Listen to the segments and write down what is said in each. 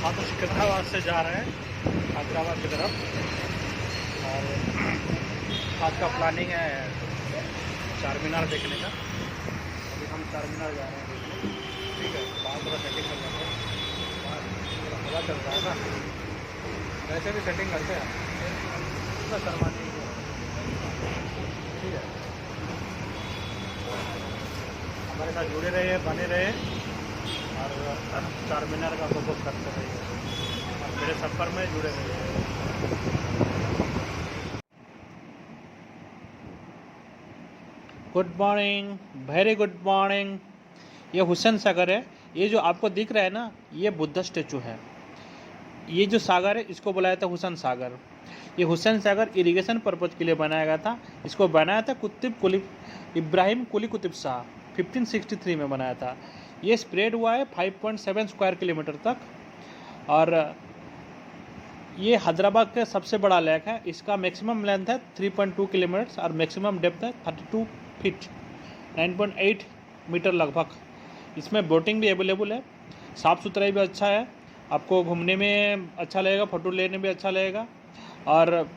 हाँ, तो सिकंदराबाद से जा रहे हैं हैदराबाद की तरफ। और आज का प्लानिंग है चार मीनार देखने का। अभी हम चार मीनार जा रहे हैं देखने। ठीक है, बाहर थोड़ा सेटिंग कर रहे हैं, बाहर थोड़ा हवा चल रहा है ना, वैसे भी सेटिंग करते हैं इतना शर्मा नहीं है। ठीक है, हमारे साथ जुड़े रहिए, बने रहे और चार मीनार का फोकस करते रहिए और मेरे सफ़र में जुड़े रहिए। Good morning, very good morning. ये हुसैन सागर है। ये जो आपको दिख रहा है ना, ये बुद्ध स्टेचू है। ये जो सागर है इसको बुलाया था हुसैन सागर। ये हुसैन सागर इरिगेशन पर्पज़ के लिए बनाया गया था। इसको बनाया था इब्राहिम कुली कुतुब शाह 1563 में बनाया था। ये स्प्रेड हुआ है 5.7 स्क्वायर किलोमीटर तक। और ये हैदराबाद का सबसे बड़ा लेक है। इसका मैक्सिमम लेंथ है 3.2 किलोमीटर और मैक्सिमम डेप्थ है 32 फीट 9.8 मीटर लगभग। इसमें बोटिंग भी अवेलेबल है। साफ़ सुथराई भी अच्छा है, आपको घूमने में अच्छा लगेगा, फ़ोटो लेने में अच्छा लगेगा और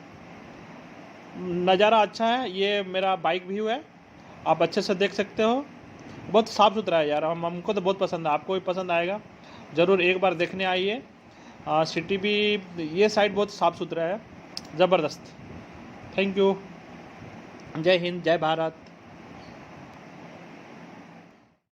नज़ारा अच्छा है। ये मेरा बाइक व्यू है, आप अच्छे से देख सकते हो। बहुत साफ़ सुथरा है यार, हमको तो बहुत पसंद है, आपको भी पसंद आएगा। ज़रूर एक बार देखने आइए। सिटी भी, ये साइड बहुत साफ़ सुथरा है, ज़बरदस्त। Thank you. जय हिंद, जय भारत।